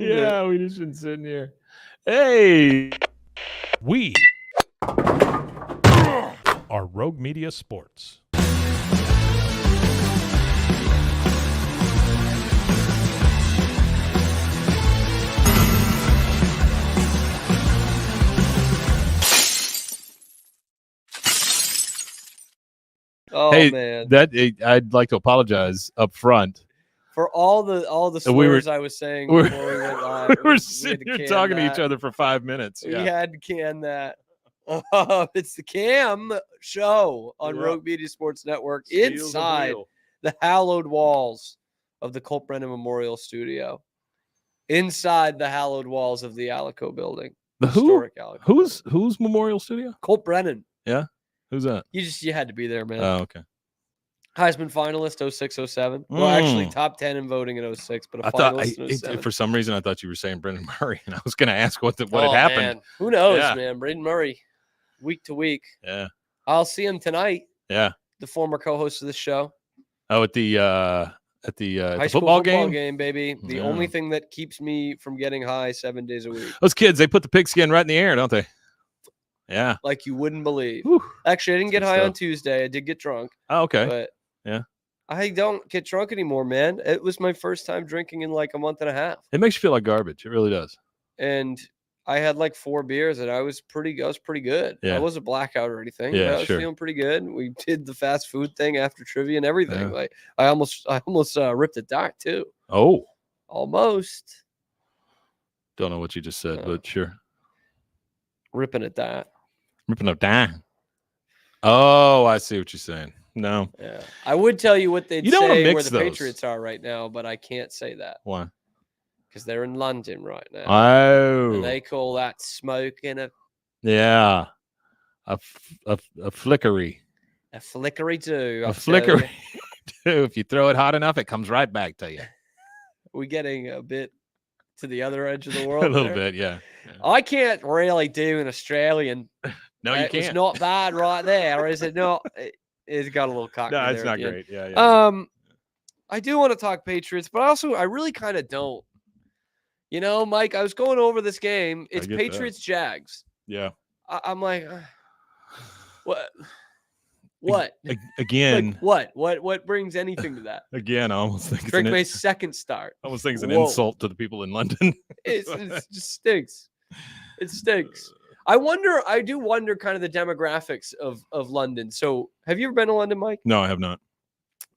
Yeah, we just been sitting here. Hey, We are Rogue Media Sports. Oh hey, man, I'd like to apologize up front. for all the We were- slurs I was saying we were- before we went live, We were had sitting to here can talking to each that. other for 5 minutes. We Yeah. had to can that. It's the Cam Show on Yeah. Rogue Media Sports Network Steals the inside wheel. the hallowed walls of the Colt Brennan Memorial Studio. Inside the hallowed walls of the Alico building. The who? Historic Alico building. Who's Memorial Studio? Colt Brennan. Who's that? You had to be there, man. Oh, okay. Heisman finalist 06-07. Well, actually Mm. top 10 in voting in 06, but a I thought finalist in 07. for some reason I thought you were saying Brendan Murray, and I was going to ask what had Oh, happened. man. Who knows, Yeah. man? Braden Murray, week to week. Yeah. I'll see him tonight. Yeah. The former co-host of the show. Oh, at the High school football game. baby. The Yeah. only thing that keeps me from getting high 7 days a week. Those kids, they put the pigskin right in the air, don't they? Yeah. Like you wouldn't believe. Whew. Actually, I didn't get Good high on stuff. Tuesday. I did get drunk. Oh, okay. But Yeah. I don't get drunk anymore, man. It was my first time drinking in like a month and a half. It makes you feel like garbage. It really does. And I had like 4 beers and I was pretty good. Yeah. I wasn't blackout or anything. Yeah, but I was sure. feeling pretty good. We did the fast food thing after trivia and everything. Yeah. Like I almost ripped a dart too. Oh, Almost don't know what you just said, but sure. ripping a dart. Ripping up down. Oh, I see what you're saying. No. Yeah. I would tell you what they'd You don't wanna say where mix the those. Patriots are right now, but I can't say that Why? because they're in London right now. Oh. And they call that smoking Yeah. A flickery. a flickery too. A I'll tell flickery. you. Too. If you throw it hot enough, it comes right back to you. We getting a bit to the other edge of the world. A little there? bit, yeah. I can't really do an Australian. No, you It's can't. not bad right there, is it not? It's got a little cocky. No, there it's at not the end. great. Yeah, yeah. I do want to talk Patriots, but also I really kind of don't. You know, Mike, I was going over this game. It's get that. Patriots Jags. Yeah. I'm like, what? What? Again, Like, what brings anything to that? again, I almost think it's Drake an, May's second start. I almost think it's an Whoa. insult to the people in London. It just stinks. It stinks. I do wonder kind of the demographics of London. So have you ever been to London, Mike? No, I have not.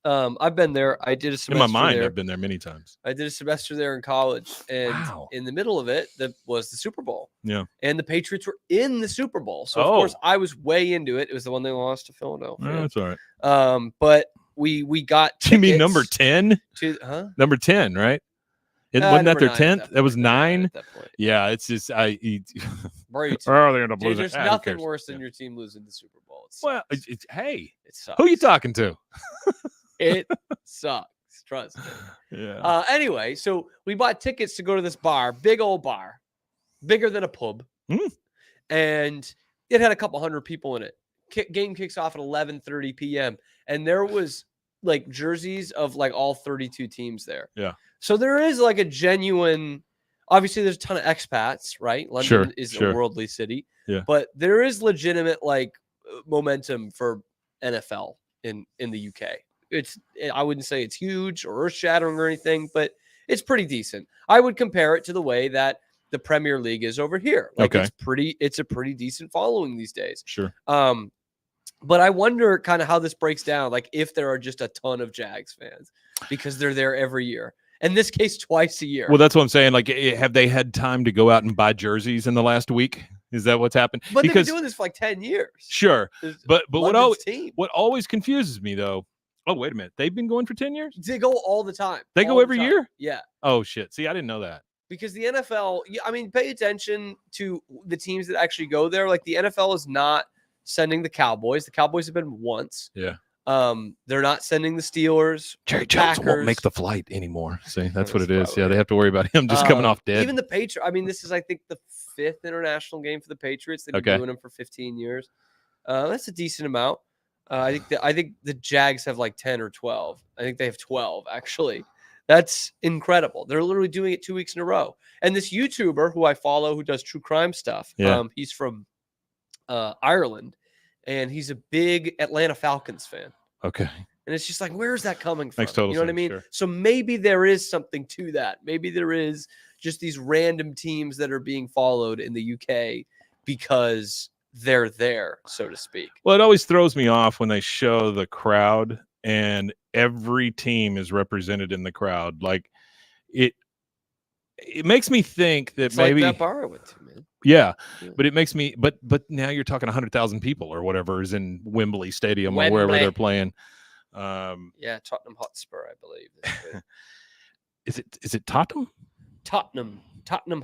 I've been there. I did a semester In my mind, there. I've been there many times. I did a semester there in college, and Wow. in the middle of it, was the Super Bowl. Yeah. And the Patriots were in the Super Bowl, so of course I was way into it. It was the one they lost to Philadelphia. No, that's all right. But we got. You mean tickets number 10? to huh? Number 10, right? Wasn't that Number their 9 at 10th? that That was point. Number 9 9. at that point. Yeah, it's just Bro, oh, they end up dude, losing. there's Who nothing cares? worse than Yeah. your team losing the Super Bowl. It Well, sucks. hey, It sucks. who you talking to? It sucks. Trust me. Yeah. Anyway, so we bought tickets to go to this bar, big old bar, bigger than a pub, and it had a couple hundred people in it. Game kicks off at 11:30 p.m. and there was like jerseys of like all 32 teams there. Yeah. So there is like a genuine. Obviously, there's a ton of expats, right? London Sure, is sure. a worldly city. Yeah. But there is legitimate like momentum for NFL in the UK. I wouldn't say it's huge or earth-shattering or anything, but it's pretty decent. I would compare it to the way that the Premier League is over here. Like Okay. it's a pretty decent following these days. Sure. But I wonder kind of how this breaks down, like if there are just a ton of Jags fans because they're there every year. In this case, twice a year. Well, that's what I'm saying. Like, have they had time to go out and buy jerseys in the last week? Is that what's happened? But because they've been doing this for like 10 years. sure, but London's team. what always confuses me though. Oh, wait a minute. They've been going for 10 years? They go all the time. They go all the every time. year? Yeah. Oh shit. See, I didn't know that. Because the NFL, I mean, pay attention to the teams that actually go there. Like the NFL is not sending the Cowboys. The Cowboys have been once. Yeah. They're not sending the Steelers. Jerry Packers. Jones won't make the flight anymore. See, that's what it That's is. probably Yeah, they have to worry about him just coming off dead. Even the Patriots. I mean, this is, I think, the 5th international game for the Patriots. They've been Okay. doing them for 15 years. That's a decent amount. I think the Jags have like 10 or 12. I think they have 12 actually. That's incredible. They're literally doing it 2 weeks in a row. And this YouTuber who I follow, who does true crime stuff, Yeah. he's from Ireland, and he's a big Atlanta Falcons fan. Okay. And it's just like, where's that coming from? Makes total You know what I sense, mean? sure. So maybe there is something to that. Maybe there is just these random teams that are being followed in the UK because they're there, so to speak. Well, it always throws me off when they show the crowd and every team is represented in the crowd. Like it makes me think that It's maybe like that bar I went to, man. yeah, Yeah. but it makes me but now you're talking 100,000 people or whatever is in Wembley Stadium or wherever they're Wembley. playing. Yeah, Tottenham Hotspur, I believe. Is it Tottenham? Tottenham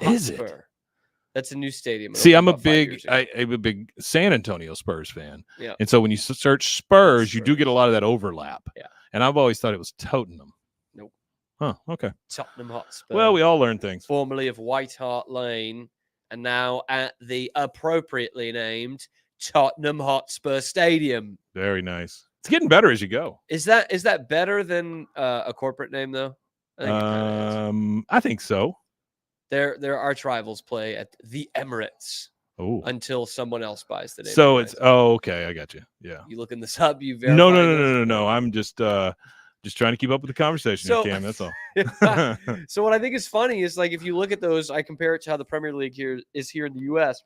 Is it? Hotspur. That's a new stadium. It See, opened I'm a about 5 years big ago. I'm a big San Antonio Spurs fan. Yeah. And so when you search Spurs, you do get a Spurs. lot of that overlap. Yeah. And I've always thought it was Tottenham. Nope. Huh, okay. Tottenham Hotspur. Well, we all learn things. formerly of White Hart Lane, and now at the appropriately named Tottenham Hotspur Stadium. Very nice. It's getting better as you go. Is that better than a corporate name though? I think it kinda is. I think so. Their arch rivals play at the Emirates Oh. until someone else buys the name. So it's okay, I got you. Yeah. you looking this up? You verify No. I'm just trying to keep up with the conversation, So- Cam. That's all. So what I think is funny is like if you look at those, I compare it to how the Premier League here in the US.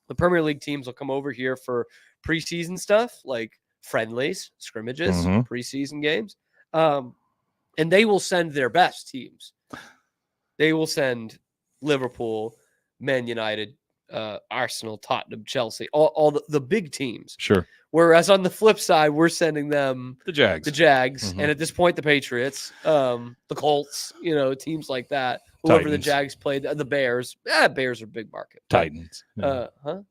The Premier League teams will come over here for preseason stuff like friendlies, scrimmages, Mhm. preseason games, and they will send their best teams. They will send Liverpool, Man United, Arsenal, Tottenham, Chelsea, all the big teams. Sure. Whereas on the flip side, we're sending them The Jags. the Jags, Mhm. and at this point, the Patriots, the Colts, teams like that. Whoever the Titans. Jags played, the Bears. Bears are big market. Titans. Yeah.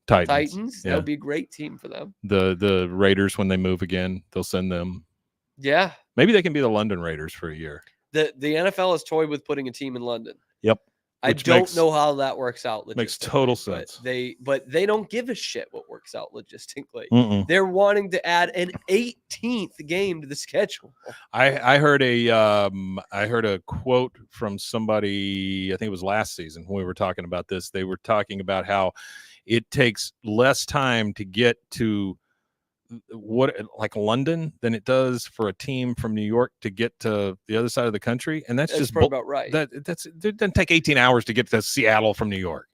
Titans. Titans. That Yeah. would be a great team for them. The Raiders when they move again, they'll send them. Yeah. Maybe they can be the London Raiders for a year. The NFL has toyed with putting a team in London. Yep. I Which don't makes- know how that works out. makes logistically, total but sense. they don't give a shit what works out logistically. Mm-mm. They're wanting to add an 18th game to the schedule. I heard a quote from somebody, I think it was last season when we were talking about this. They were talking about how it takes less time to get to like London than it does for a team from New York to get to the other side of the country, and that's That's just probably about right. it doesn't take 18 hours to get to Seattle from New York.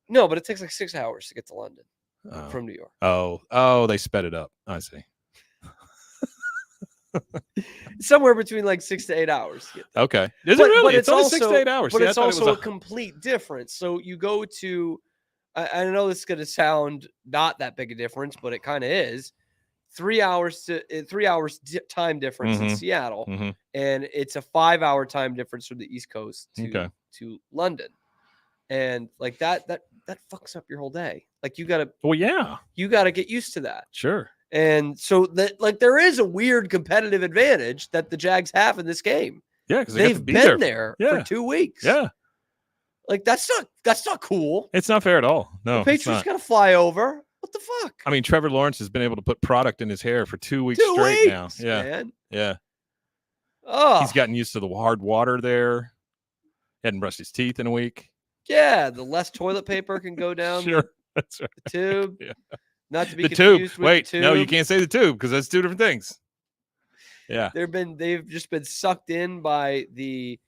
No, but it takes like 6 hours to get to London Oh. from New York. Oh, they sped it up. I see. Somewhere between like 6 to 8 hours. To get there. Okay, is it really? It's only 6 to 8 hours. But See, I it's thought it also was a complete difference. So you go to, I know this is going to sound not that big a difference, but it kind of is. 3 hours time difference in Mhm. Seattle, Mhm. and it's a 5-hour time difference from the East Coast Okay. to London, and like that fucks up your whole day. Like you gotta Well, yeah, get used to that. sure. And so that like there is a weird competitive advantage that the Jags have in this game. Yeah, because They've been there Yeah. for 2 weeks. Yeah, Like that's not cool. it's not fair at all. No, The it's Patriots not. gotta fly over. What the fuck? I mean, Trevor Lawrence has been able to put product in his hair for 2 weeks 2 straight weeks, now. Yeah, man. yeah. Oh, He's gotten used to the hard water there. Hadn't brushed his teeth in a week. yeah. The less toilet paper can go down Sure, that's right. the tube. Yeah. Not to be The tube. confused with Wait, the tube. no, you can't say the tube because that's two different things. Yeah. They've just been sucked in by the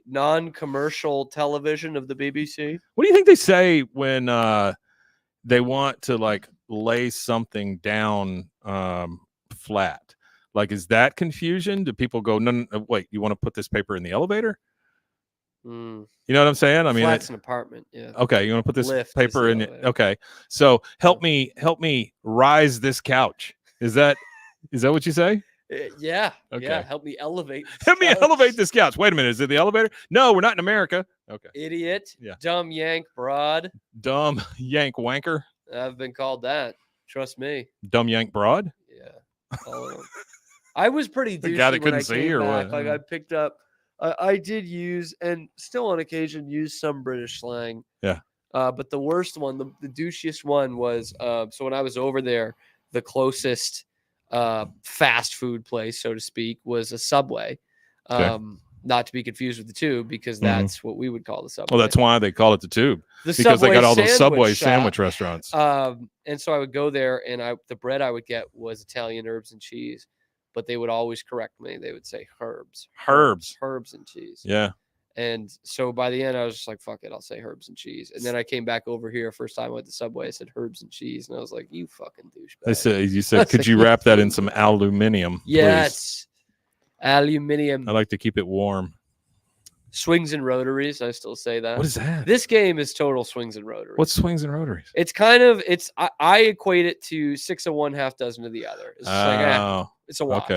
non-commercial television of the BBC. What do you think they say when they want to like lay something down flat? Like, is that confusion? Do people go, no, wait, you want to put this paper in the elevator? Mm. You know what I'm saying? I mean, Flat's an apartment. Yeah. okay, you want to put this Lift is paper the in it. elevator. Okay. So help me rise this couch. Is that what you say? Yeah. Okay. Yeah. Help me elevate. this Help me couch. elevate this couch. Wait a minute. Is it the elevator? No, we're not in America. Okay. Idiot. Yeah. Dumb yank broad. Dumb yank wanker. I've been called that. Trust me. Dumb yank broad. Yeah. All of them. I was pretty The douchey guy that when I couldn't see came or back. what? Like I picked up. I did use and still on occasion use some British slang. Yeah. But the worst one, the douchiest one was so when I was over there, the closest fast food place, so to speak, was a Subway. Okay. not to be confused with the Tube, because that's what we would call the Subway. Well, that's why they call it the Tube, the because they got all those Subway shop. sandwich restaurants. And so I would go there, and the bread I would get was Italian herbs and cheese, but they would always correct me. They would say herbs and cheese. Yeah. And so by the end, I was just like, fuck it, I'll say herbs and cheese. And then I came back over here. First time I went to Subway, I said herbs and cheese. And I was like, you fucking douchebag. You said, could you wrap that in some aluminum? Yes. Please? Aluminium. I like to keep it warm. Swings and rotaries. I still say that. What is that? This game is total swings and rotaries. What's swings and rotaries? It's kind of, I equate it to 6 of one, half dozen of the other. It's it's a wash.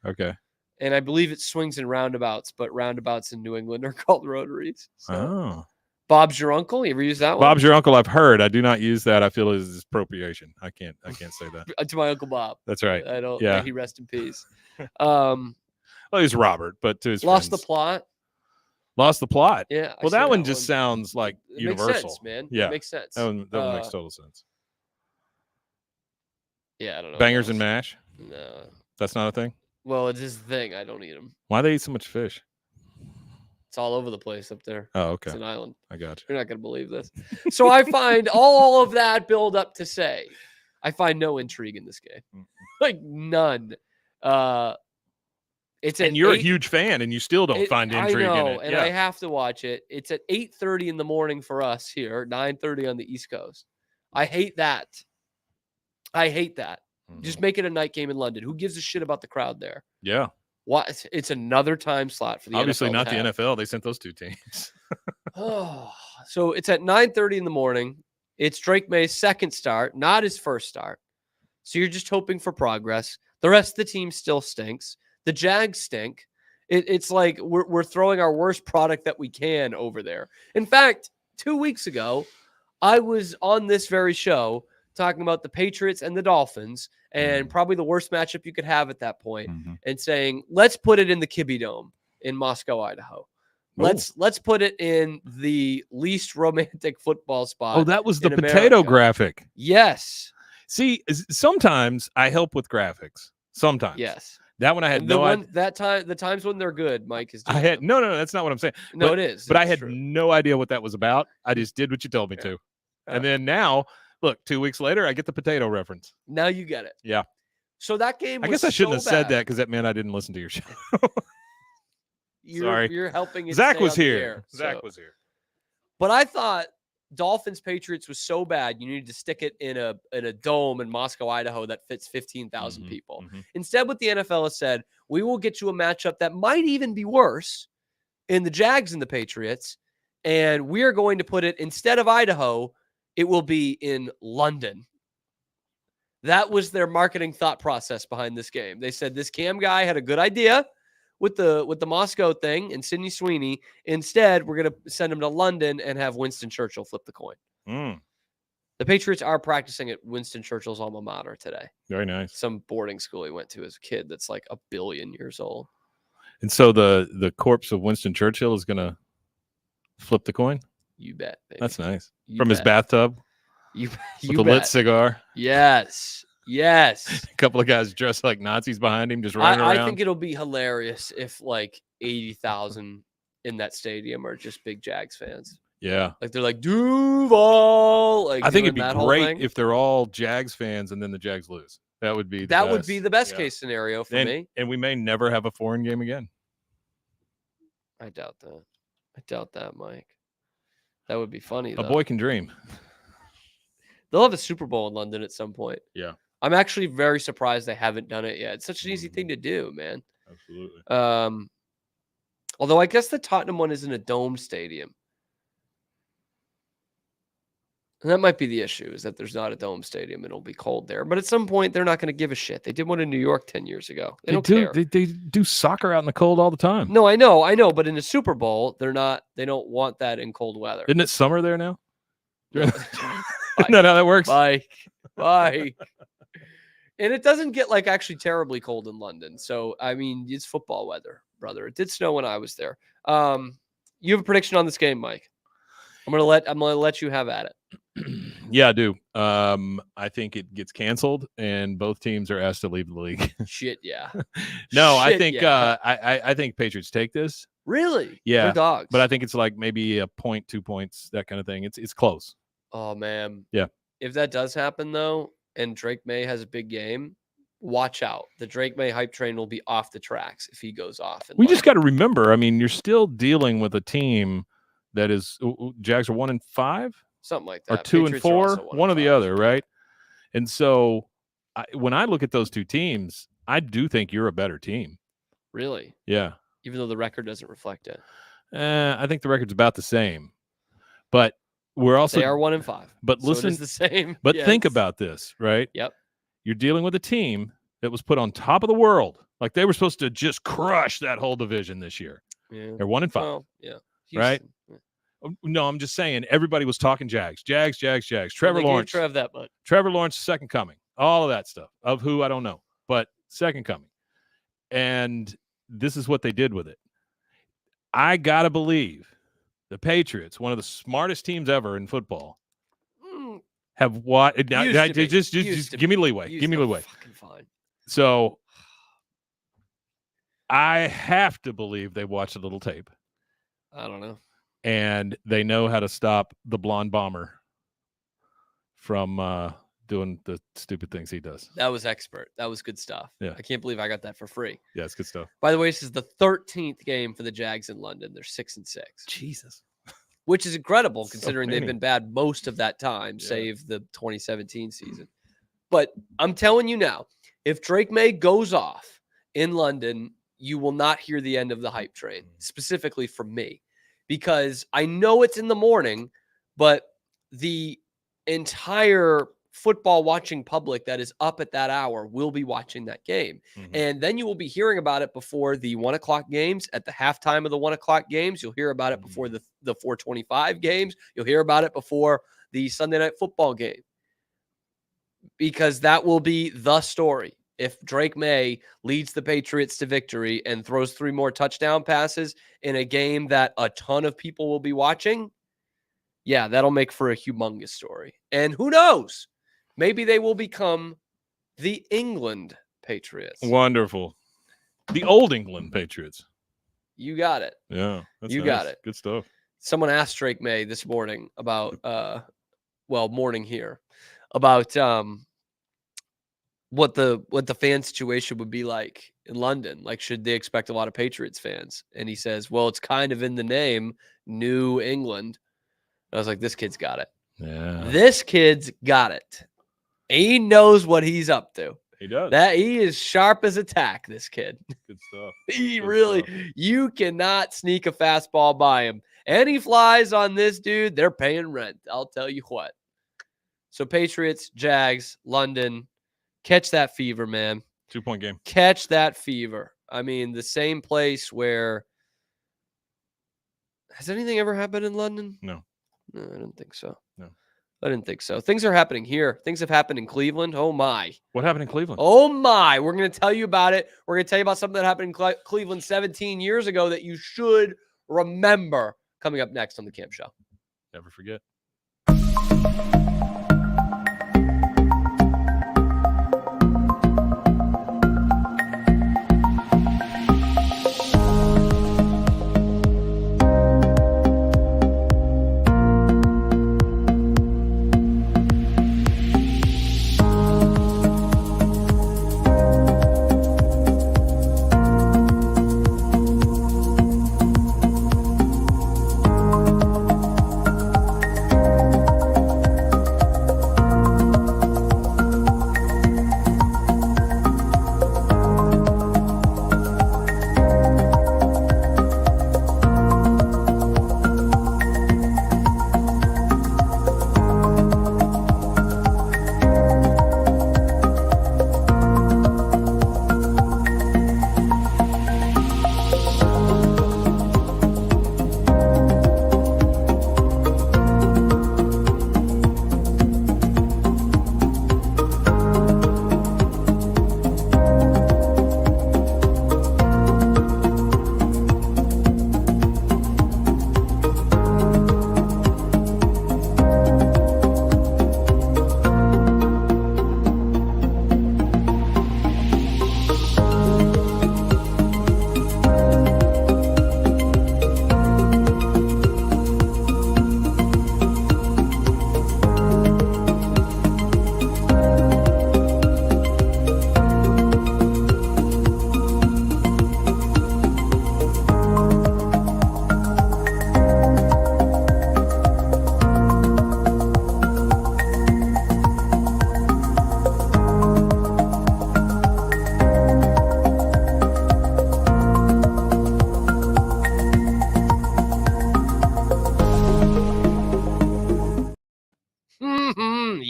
Okay. And I believe it's swings and roundabouts, but roundabouts in New England are called rotaries. So. Bob's Your Uncle? You ever use that one? Bob's Your Uncle, I've heard. I do not use that. I feel it is appropriation. I can't say that. To my Uncle Bob. That's right. I don't. Yeah. May he rest in peace. Well, he's Robert, but to his Lost friends. the Plot. Lost the Plot. Yeah. Well, that one just sounds like it universal. Makes sense, man. Yeah. It makes sense. That one makes total sense. Yeah, I don't know. Bangers and mash? No. That's not a thing? Well, it is the thing. I don't eat them. Why do they eat so much fish? It's all over the place up there. Oh, okay. It's an island. I got you. You're not going to believe this. So I find all of that build up to say, I find no intrigue in this game. Like none. It's and you're a huge fan, and you still don't find intrigue in it. And I have to watch it. It's at 8:30 in the morning for us here, 9:30 on the East Coast. I hate that. Just make it a night game in London. Who gives a shit about the crowd there? Yeah. What? It's another time slot for the Obviously NFL not to the have. NFL. They sent those two teams. So it's at 9:30 in the morning. It's Drake May's second start, not his first start. So you're just hoping for progress. The rest of the team still stinks. The Jags stink. It's like we're throwing our worst product that we can over there. In fact, 2 weeks ago, I was on this very show talking about the Patriots and the Dolphins, and probably the worst matchup you could have at that point, and saying, let's put it in the Kibbe Dome in Moscow, Idaho. Let's put it in the least romantic football spot. Oh, that was the potato America. graphic. Yes. See, sometimes I help with graphics. Sometimes. Yes. That one I had the times when they're good, Mike is. I had no. That's not what I'm saying. No, it is. But I had no idea what that was about. I just did what you told me to, and then now, look, 2 weeks later, I get the potato reference. Now you get it. Yeah. So that game. I guess I shouldn't have said that because that meant I didn't listen to your show. Sorry. You're helping. Zach was here. Air, Zach was here. But I thought Dolphins Patriots was so bad you needed to stick it in a dome in Moscow, Idaho that fits 15,000 people. Instead, what the NFL has said, we will get you a matchup that might even be worse in the Jags and the Patriots, and we are going to put it instead of Idaho, it will be in London. That was their marketing thought process behind this game. They said this Cam guy had a good idea with the Moscow thing and Sidney Sweeney. Instead, we're going to send him to London and have Winston Churchill flip the coin. The Patriots are practicing at Winston Churchill's alma mater today. Very nice. Some boarding school he went to as a kid that's like 1 billion years old. And so the corpse of Winston Churchill is going to flip the coin? You bet, baby. That's nice. You From his bet. bathtub? You with a bet. lit cigar? Yes. Yes. A couple of guys dressed like Nazis behind him just running around. I think it'll be hilarious if like 80,000 in that stadium are just big Jags fans. Yeah. Like they're like Duval. Like I think it'd doing be that whole great thing. if they're all Jags fans and then the Jags lose. That would be the best case scenario for me. And we may never have a foreign game again. I doubt that, Mike. That would be funny, A though. boy can dream. They'll have a Super Bowl in London at some point. Yeah. I'm actually very surprised they haven't done it yet. It's such an easy thing to do, man. Absolutely. Although I guess the Tottenham one is in a dome stadium. And that might be the issue, is that there's not a dome stadium and it'll be cold there. But at some point, they're not going to give a shit. They did one in New York 10 years ago. They don't care. They do soccer out in the cold all the time. No, I know. But in the Super Bowl, they don't want that in cold weather. Isn't it summer there now? No. Isn't that how that works? Mike. And it doesn't get like actually terribly cold in London. So, I mean, it's football weather, brother. It did snow when I was there. You have a prediction on this game, Mike? I'm gonna let you have at it. Yeah, I do. I think it gets canceled and both teams are asked to leave the league. Shit, yeah. No, I Shit, think yeah. I think Patriots take this. Really? Yeah, They're dogs. but I think it's like maybe a point, 2 points, that kind of thing. It's close. Oh man. Yeah. If that does happen though, and Drake May has a big game, watch out. The Drake May hype train will be off the tracks if he goes off. We just got to remember. I mean, you're still dealing with a team that is Jags are 1-5 something like or that. 2-4, one or the other, right? And so when I look at those two teams, I do think you're a better team. Really? Yeah. Even though the record doesn't reflect it. I think the record's about the same, but we're also they are 1-5. But so listen, it is the same. But yes. think about this, right? Yep. You're dealing with a team that was put on top of the world, like they were supposed to just crush that whole division this year. Yeah. They're 1-5. Well, yeah. Right? Yeah. No, I'm just saying. Everybody was talking Jags. Trevor Lawrence. Trev that much. Trevor Lawrence, second coming. All of that stuff. Of who, I don't know. But second coming. And this is what they did with it. I got to believe the Patriots, one of the smartest teams ever in football, have what? Just give me leeway. Give me leeway. Fucking fine. So I have to believe they watched a little tape. I don't know. And they know how to stop the blonde bomber from doing the stupid things he does. That was expert. That was good stuff. Yeah. I can't believe I got that for free. Yeah, it's good stuff. By the way, this is the 13th game for the Jags in London. They're 6-6. Jesus. Which is incredible So considering many. they've been bad most of that time, Yeah. save the 2017 season. But I'm telling you now, if Drake May goes off in London, you will not hear the end of the hype train, specifically from me, because I know it's in the morning, but the entire football watching public that is up at that hour will be watching that game. Mhm. And then you will be hearing about it before the 1:00 games, at the halftime of the 1:00 games. You'll hear about it before the 4:25 games. You'll hear about it before the Sunday night football game, because that will be the story. If Drake May leads the Patriots to victory and throws 3 more touchdown passes in a game that a ton of people will be watching, yeah, that'll make for a humongous story. And who knows? Maybe they will become the England Patriots. Wonderful. The old England Patriots. You got it. Yeah. That's You nice. got it. Good stuff. Someone asked Drake May this morning about morning here, about what the fan situation would be like in London. Like, should they expect a lot of Patriots fans? And he says, well, it's kind of in the name, New England. I was like, this kid's got it. Yeah. This kid's got it. He knows what he's up to. He does. That he is sharp as a tack, this kid. Good stuff. He Good really, stuff. you cannot sneak a fastball by him. Any flies on this dude, they're paying rent. I'll tell you what. So Patriots, Jags, London, catch that fever, man. 2-point game. Catch that fever. I mean, the same place where, has anything ever happened in London? No. No, I don't think so. No. I didn't think so. Things are happening here. Things have happened in Cleveland. Oh, my. What happened in Cleveland? Oh, my. We're going to tell you about it. We're going to tell you about something that happened in Cleveland 17 years ago that you should remember, coming up next on The Camp Show. Never forget.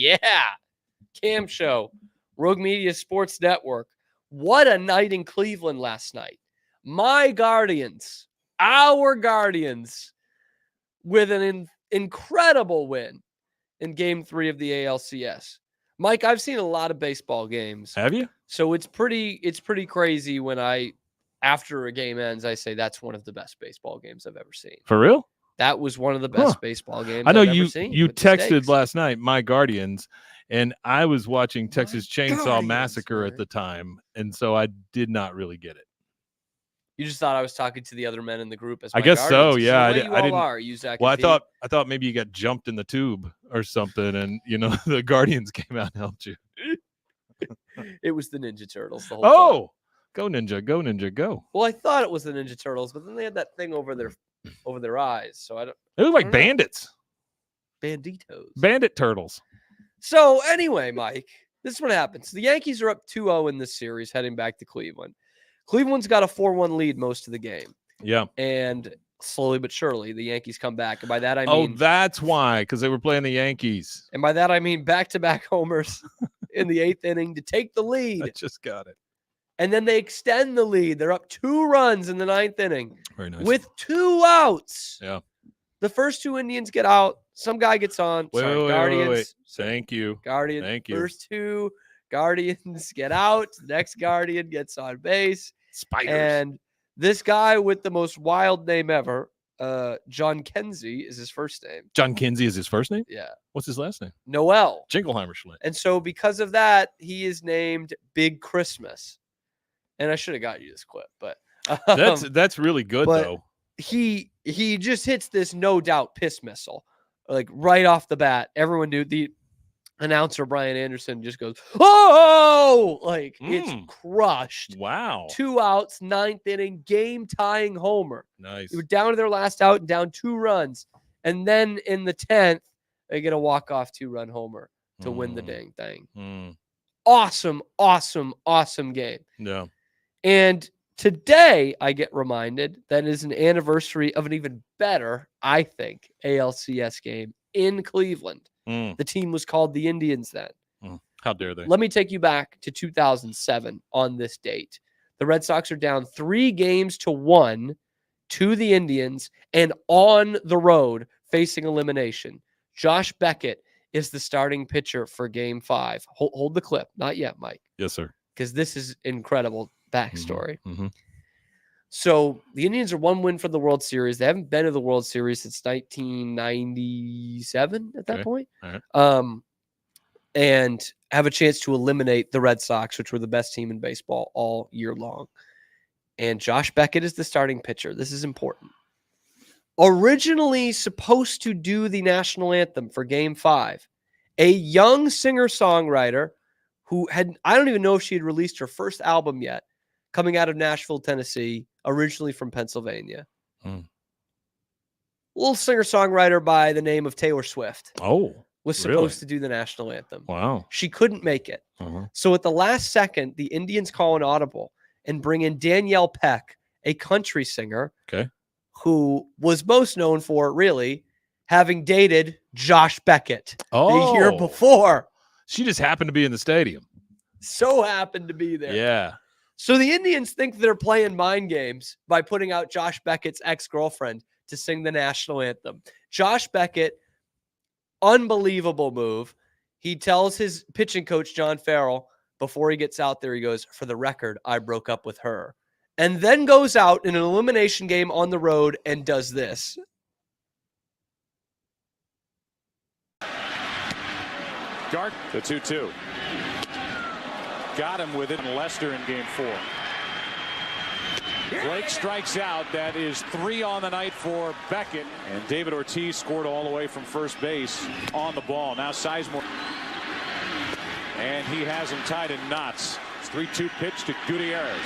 Yeah. Cam Show, Rogue Media Sports Network. What a night in Cleveland last night. My Guardians, our Guardians, with an incredible win in Game 3 of the ALCS. Mike, I've seen a lot of baseball games. Have you? So it's pretty crazy when after a game ends, I say that's one of the best baseball games I've ever seen. For real? That was one of the best baseball games I know I've you ever seen. you with the texted stakes. last night, my Guardians, and I was watching Texas Chainsaw Guardians, Massacre man. at the time, and so I did not really get it. You just thought I was talking to the other men in the group as I my guess so, Guardians. yeah, I The way did- you I all didn't- are, you Zach Well, and I Pete. thought maybe you got jumped in the tube or something, and the Guardians came out and helped you. It was the Ninja Turtles the whole time. Oh, go Ninja, go Ninja, go! Well, I thought it was the Ninja Turtles, but then they had that thing over their eyes. So I don't. They look I like don't know. bandits, Banditos. bandit turtles. So anyway, Mike, this is what happens. The Yankees are up 2-0 in this series heading back to Cleveland. Cleveland's got a 4-1 lead most of the game. Yeah. And slowly but surely, the Yankees come back. And by that, I mean... That's why, because they were playing the Yankees. And by that, I mean back-to-back homers in the 8th inning to take the lead. I just got it. And then they extend the lead. They're up 2 runs in the 9th inning Very nice. with 2 outs. Yeah. The first 2 Indians get out. Some guy gets on. Wait, Sorry, wait, wait, Guardians. wait. Thank you. Guardians. Thank you. First 2 Guardians get out. The next Guardian gets on base. Spiders. And this guy with the most wild name ever, John Kenzie is his first name. John Kinsey is his first name? Yeah. What's his last name? Noel. Jingleheimer Schmidt. And so because of that, he is named Big Christmas. And I should have got you this clip, but That's really good, but- though. he just hits this no doubt piss missile, like right off the bat. Everyone knew. The announcer Brian Anderson just goes, "Oh!" Like it's crushed. Wow. 2 outs, 9th inning, game tying homer. Nice. They were down to their last out and down 2 runs, and then in the 10th, they get a walk off 2-run homer to win the dang thing. Awesome, awesome, awesome game. Yeah. And today, I get reminded that it is an anniversary of an even better, I think, ALCS game in Cleveland. The team was called the Indians then. How dare they? Let me take you back to 2007 on this date. The Red Sox are down 3-1 to the Indians and on the road facing elimination. Josh Beckett is the starting pitcher for Game 5. Hold the clip. Not yet, Mike, Yes, sir. because this is incredible backstory. Mm-hmm. So the Indians are 1 win from the World Series. They haven't been to the World Series since 1997 at that Okay. point. All right. And have a chance to eliminate the Red Sox, which were the best team in baseball all year long. And Josh Beckett is the starting pitcher. This is important. Originally supposed to do the national anthem for Game 5, a young singer-songwriter who I don't even know if she had released her first album yet, coming out of Nashville, Tennessee, originally from Pennsylvania. Little singer-songwriter by the name of Taylor Swift Oh, was really? supposed to do the national anthem. Wow. She couldn't make it. So at the last second, the Indians call an audible and bring in Danielle Peck, a country singer, Okay. who was most known for, really, having dated Josh Beckett the year Oh. before. She just happened to be in the stadium. So happened to be there. Yeah. So the Indians think they're playing mind games by putting out Josh Beckett's ex-girlfriend to sing the national anthem. Josh Beckett, unbelievable move. He tells his pitching coach, John Farrell, before he gets out there, he goes, "For the record, I broke up with her." And then goes out in an elimination game on the road and does this. Gart, the 2-2. Got him with it in Lester in Game 4. Blake strikes out. That is 3 on the night for Beckett. And David Ortiz scored all the way from first base on the ball. Now Sizemore. And he has him tied in knots. It's 3-2 pitch to Gutierrez.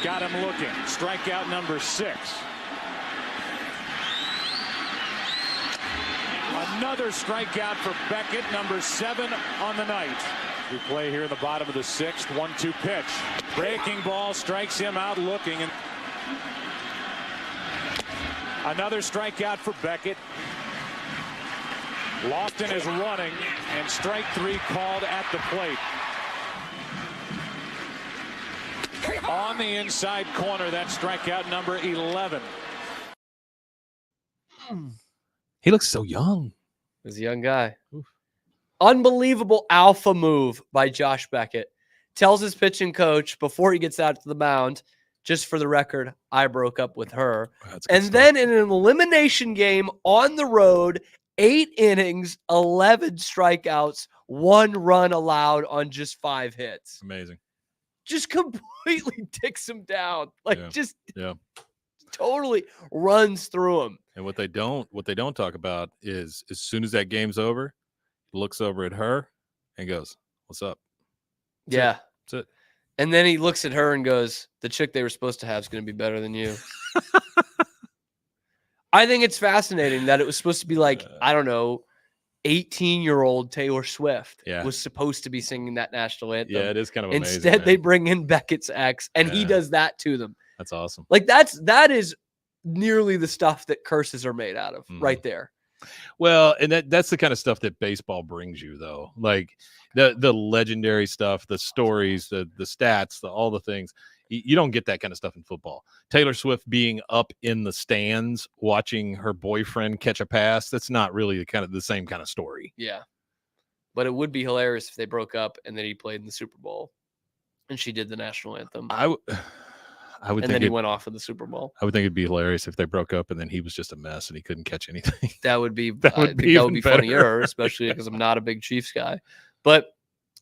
Got him looking. Strikeout number 6. Another strikeout for Beckett, number 7 on the night. We play here in the bottom of the 6th. 1-2 pitch. Breaking ball strikes him out looking. And another strikeout for Beckett. Lofton is running, and strike 3 called at the plate. On the inside corner, that's strikeout number 11. He looks so young. He's a young guy. Unbelievable alpha move by Josh Beckett. Tells his pitching coach before he gets out to the mound, just for the record, I broke up with her. And then in an elimination game on the road, 8 innings, 11 strikeouts, 1 run allowed on just 5 hits. Amazing. Just completely ticks him down. Like yeah. Totally runs through him. And what they don't talk about is as soon as that game's over, he looks over at her and goes, "What's up?" That's it. And then he looks at her and goes, "The chick they were supposed to have is going to be better than you." I think it's fascinating that it was supposed to be like, I don't know, 18-year-old Taylor Swift was supposed to be singing that national anthem. Yeah, it is kind of amazing. Instead, they bring in Beckett's ex, and he does that to them. That's awesome. Like that is nearly the stuff that curses are made out of right there. Well, and that's the kind of stuff that baseball brings you, though. Like the legendary stuff, the stories, the stats, all the things. You don't get that kind of stuff in football. Taylor Swift being up in the stands watching her boyfriend catch a pass, that's not really the same kind of story. Yeah. But it would be hilarious if they broke up and then he played in the Super Bowl and she did the national anthem. I would and think then he went off in the Super Bowl. I would think it'd be hilarious if they broke up and then he was just a mess and he couldn't catch anything. That would be even better. funnier, especially because I'm not a big Chiefs guy. But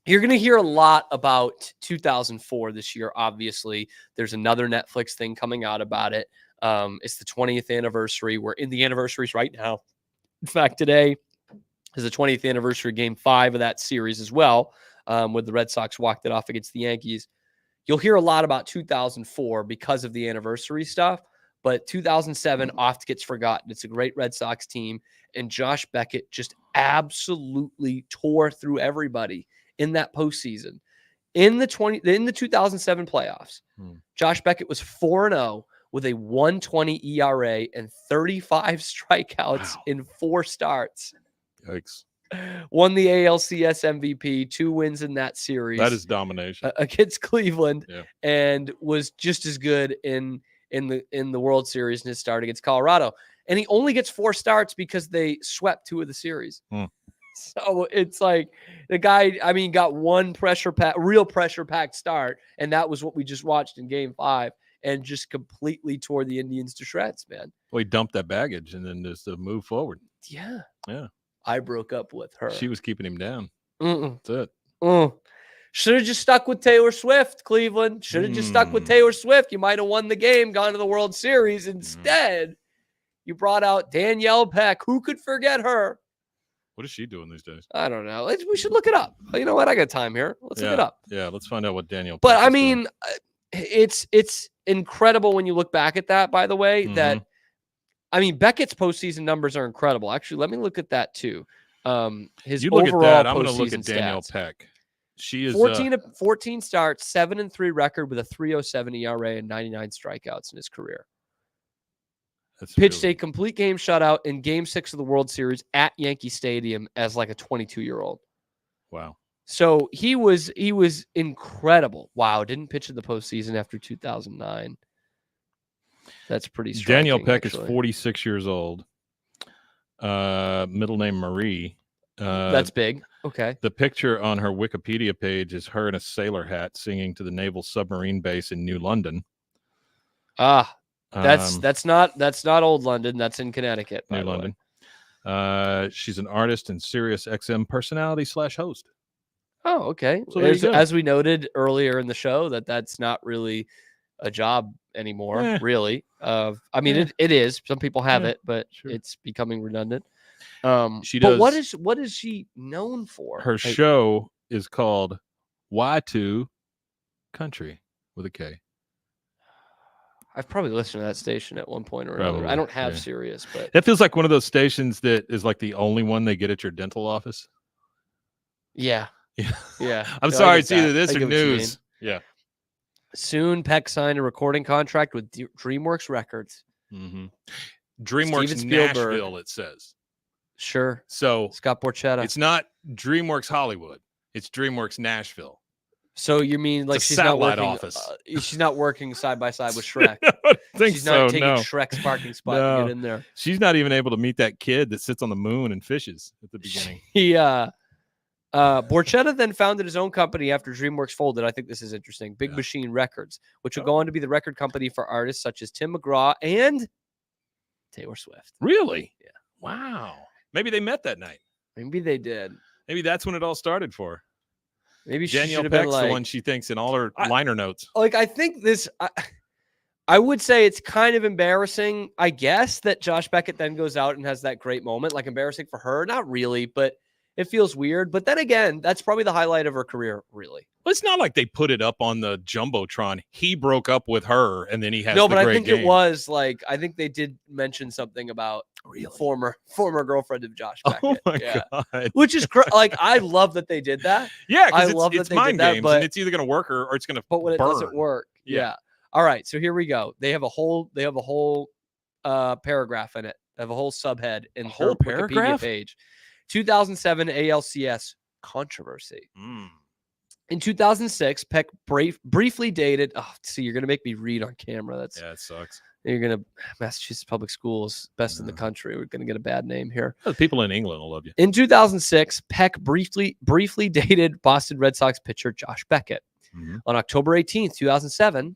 you're going to hear a lot about 2004 this year. Obviously, there's another Netflix thing coming out about it. It's the 20th anniversary. We're in the anniversaries right now. In fact, today is the 20th anniversary, game 5 of that series as well, when the Red Sox walked it off against the Yankees. You'll hear a lot about 2004 because of the anniversary stuff, but 2007 oft gets forgotten. It's a great Red Sox team, and Josh Beckett just absolutely tore through everybody in that postseason. In the 2007 playoffs, Josh Beckett was 4-0 with a 1.20 ERA and 35 strikeouts in 4 starts. Yikes. Won the ALCS MVP, 2 wins in that series. That is domination against Cleveland, and was just as good in the World Series in his start against Colorado. And he only gets 4 starts because they swept 2 of the series. So it's like the guy, got one real pressure packed start, and that was what we just watched in game 5, and just completely tore the Indians to shreds, man. Well, he dumped that baggage and then just move forward. Yeah. Yeah. I broke up with her. She was keeping him down. That's it. Should have just stuck with Taylor Swift, Cleveland. Should have just stuck with Taylor Swift. You might have won the game, gone to the World Series. Instead, you brought out Danielle Peck. Who could forget her? What is she doing these days? I don't know. We should look it up. You know what? I got time here. Let's look it up. Yeah, let's find out what Danielle But Peck is doing. it's incredible when you look back at that, by the way, that Beckett's postseason numbers are incredible. Actually, let me look at that too. His you look overall at that. I'm going to look at postseason Danielle stats. Peck. She is 14 starts, 7-3 record with a 3.07 ERA and 99 strikeouts in his career. Pitched a complete game shutout in Game 6 of the World Series at Yankee Stadium as like a 22-year-old. Wow. So he was incredible. Wow, didn't pitch in the postseason after 2009. That's pretty striking. Danielle Peck actually. is 46 years old. Middle name Marie. That's big. Okay. The picture on her Wikipedia page is her in a sailor hat singing to the Naval Submarine Base in New London. That's not Old London. That's in Connecticut. New London. She's an artist and Sirius XM personality / host. Oh, okay. So as we noted earlier in the show, that's not really a job anymore, really. It is. Some people have it, but it's becoming redundant. She does. But what is she known for? Her show is called Y2 Country with a K. I've probably listened to that station at one point or another. I don't have Sirius, but that feels like one of those stations that is like the only one they get at your dental office. Yeah. I'm sorry, it's either this or news. Yeah. Soon, Peck signed a recording contract with DreamWorks Records. DreamWorks Nashville, it says. Sure. So Scott Borchetta. it's not DreamWorks Hollywood. It's DreamWorks Nashville. So you mean like It's a she's not satellite working? office. She's not working side by side with Shrek. I don't think She's so. not taking No. Shrek's parking spot No. to get in there. She's not even able to meet that kid that sits on the moon and fishes at the beginning. Borchetta then founded his own company after DreamWorks folded. I think this is interesting. Big Machine Records, which would go on to be the record company for artists such as Tim McGraw and Taylor Swift. Really? Yeah. Wow. Maybe they met that night. Maybe they did. Maybe that's when it all started for her. Maybe she Danielle should have been Peck's like, the one she thinks in all her liner notes. like I think this. I would say it's kind of embarrassing, I guess, that Josh Beckett then goes out and has that great moment. Like embarrassing for her, not really, but it feels weird. But then again, that's probably the highlight of her career, really. Well, it's not like they put it up on the Jumbotron. He broke up with her, and then he has No, the but I great think game. it was like I think they did mention something about former girlfriend of Josh Beckett. Oh my yeah. god! Which is like I love that they did that. Yeah, I because love that it's they mind did that, games, but- and it's either going to work or it's going to. But when it doesn't work, Yeah. yeah. All right, so here we go. They have a whole paragraph in it. They have a whole subhead in A whole her Wikipedia paragraph? page. 2007 ALCS controversy. Mm. In 2006, Peck briefly dated. Oh, see, you're gonna make me read on camera. That's Yeah, it sucks. you're gonna Massachusetts public schools best in the country. We're gonna get a bad name here. The people in England will love you. In 2006, Peck briefly dated Boston Red Sox pitcher Josh Beckett. Mhm. On October 18th, 2007,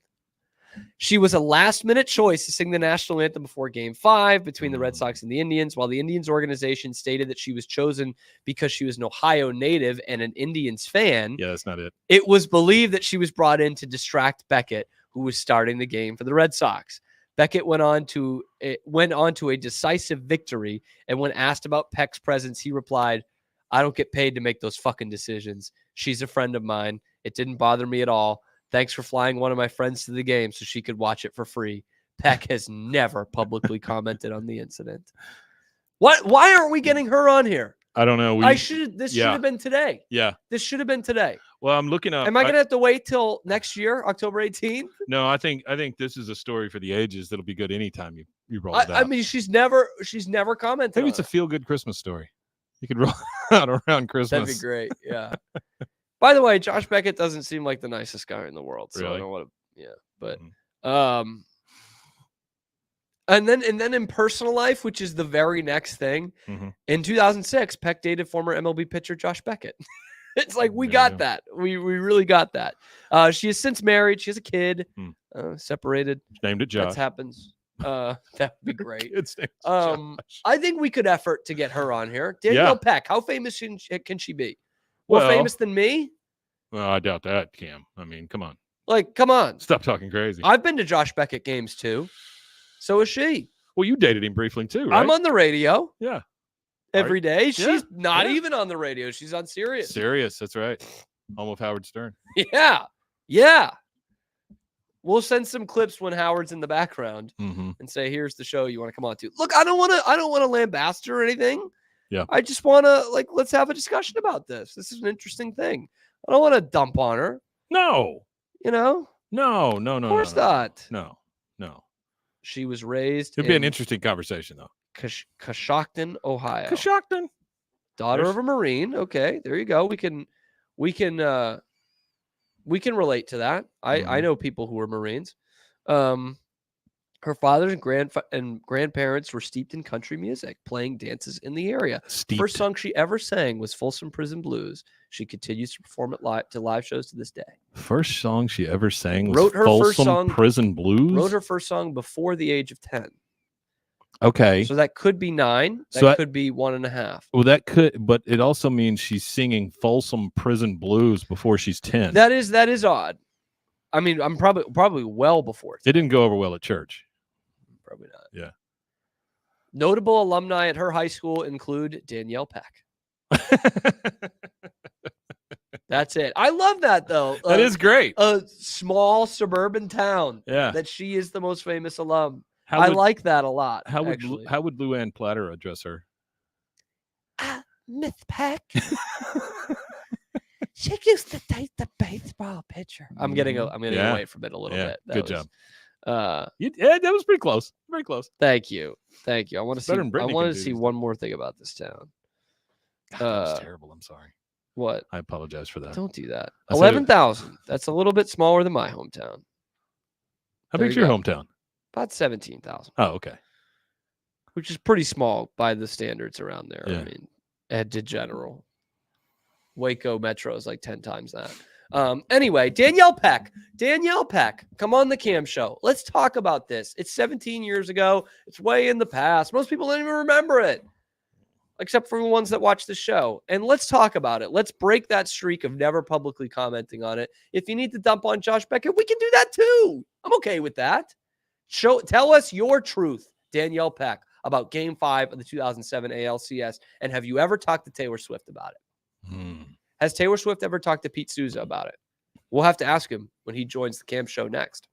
she was a last-minute choice to sing the national anthem before Game 5 between the Red Sox and the Indians, while the Indians organization stated that she was chosen because she was an Ohio native and an Indians fan. Yeah, that's not it. It was believed that she was brought in to distract Beckett, who was starting the game for the Red Sox. Beckett went on to a decisive victory, and when asked about Peck's presence, he replied, "I don't get paid to make those fucking decisions. She's a friend of mine. It didn't bother me at all. Thanks for flying one of my friends to the game so she could watch it for free." Peck has never publicly commented on the incident. What? Why aren't we getting her on here? I don't know. This should have been today. Yeah. This should have been today. Well, I'm looking up. Am I going to have to wait till next year, October 18th? No, I think this is a story for the ages that'll be good anytime you roll it out. I mean, she's never commented. Maybe on it's a it. feel-good Christmas story. You could roll it out around Christmas. That'd be great. Yeah. By the way, Josh Beckett doesn't seem like the nicest guy in the world. So I Really? don't want to. Yeah, but Mhm. and then in personal life, which is the very next thing, Mhm. in 2006, Peck dated former MLB pitcher Josh Beckett. It's like we There you got go. that. We really got that. She is since married. She has a kid. Separated. Named it That Josh. happens. That would be great. It's named Um, Josh. I think we could effort to get her on here. Danielle Yeah. Peck, how famous can she be? More Well- famous than me? Well, I doubt that, Cam. I mean, come on. Like, come on. Stop talking crazy. I've been to Josh Beckett games too. So is she. Well, you dated him briefly too, right? I'm on the radio Yeah. every day. She's not yeah. even on the radio. She's on Sirius. Serious. That's right. Home of Howard Stern. Yeah. Yeah. We'll send some clips when Howard's in the background Mm-hmm. and say, "Here's the show you want to come on to." Look, I don't want to lambast her or anything. Yeah. I just want to let's have a discussion about this. This is an interesting thing. I don't want to dump on her, No. you know? No. Of course not. No. She was raised It'd be an in interesting conversation, though. Coshocton, Ohio. Coshocton. Daughter There's- of a Marine. Okay, there you go. We can relate to that. I Mhm. know people who were Marines. Her father and grandparents were steeped in country music, playing dances in the area. Steeped. First song she ever sang was Folsom Prison Blues. She continues to perform it live shows to this day. First song she ever sang was Wrote her first Folsom song- Prison Blues. Wrote her first song before the age of 10. Okay. So that could be 9. That So I- could be 1.5. Well, that could, but it also means she's singing Folsom Prison Blues before she's 10. That is odd. I mean, I'm probably well before 10. It didn't go over well at church. Probably not. Yeah. Notable alumni at her high school include Danielle Peck. That's it. I love that though. That is great. a small suburban town. Yeah. That she is the most famous alum. How I would, like that a lot. how would actually. how would Luann Platter address her? Miss Peck. She used to date the baseball pitcher. I'm getting Yeah. away from it a little Yeah. bit. That Good was, job. Yeah, that was pretty close. Very close. Thank you. I want to It's see. better than I Brittany want can to do see these one more thing about this town. God, that was terrible. I'm sorry. What? I apologize for that. Don't do that. I said it- 11,000. That's a little bit smaller than my hometown. How There big's you your go. hometown? About 17,000, Oh, okay. which is pretty small by the standards around there. Yeah. I mean, to general. Waco Metro is like 10 times that. Anyway, Danielle Peck, come on the Cam Show. Let's talk about this. It's 17 years ago. It's way in the past. Most people don't even remember it, except for the ones that watch the show. And let's talk about it. Let's break that streak of never publicly commenting on it. If you need to dump on Josh Beckett, we can do that too. I'm okay with that. Tell us your truth, Danielle Peck, about Game 5 of the 2007 ALCS. And have you ever talked to Taylor Swift about it? Has Taylor Swift ever talked to Pete Souza about it? We'll have to ask him when he joins the Cam Show next.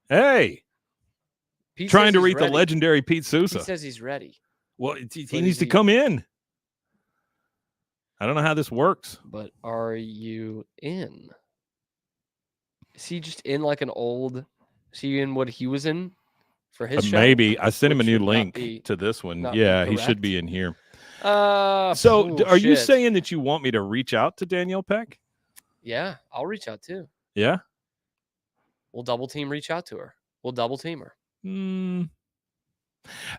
Hey, Pete Trying says to he's read the ready. legendary Pete He Souza. says he's ready, Well, he But needs is to he- come in. I don't know how this works. but are you in? Is he just in like an old? Is he in what he was in for his show? Maybe I sent him a Which new would not link be- to this one. not be Yeah, he should correct. be in here. So So, are you saying that you want me to reach out to Danielle Peck? Yeah, I'll reach out too. Yeah. We'll double team reach out to her. We'll double team her. Hmm.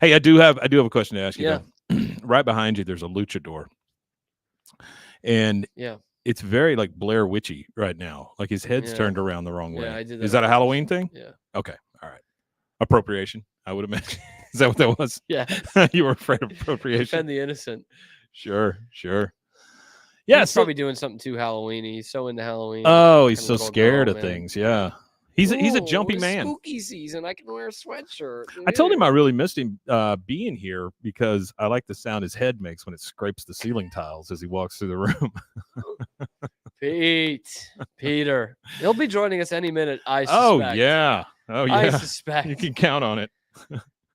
Hey, I do have a question to ask you. Yeah. though. Right behind you, there's a luchador, and Yeah. it's very like Blair Witchy right now. Like his head's Yeah. turned around the wrong way. Yeah, I did that Is that on a purpose. Halloween thing? Yeah. Okay. All right. Appropriation, I would imagine. Is that what that was? Yeah. You were afraid of appropriation? Defend the innocent. Sure. Yeah, Yeah. he's So, probably doing something too Halloween-y. He's so into Halloween. oh, he's Fucking so little scared girl, of man. things. Yeah. He's a Ooh, jumpy it's man. Spooky season. I can wear a sweatshirt. I told him I really missed him being here because I like the sound his head makes when it scrapes the ceiling tiles as he walks through the room. Peter. He'll be joining us any minute, I suspect. Oh yeah. I suspect. You can count on it.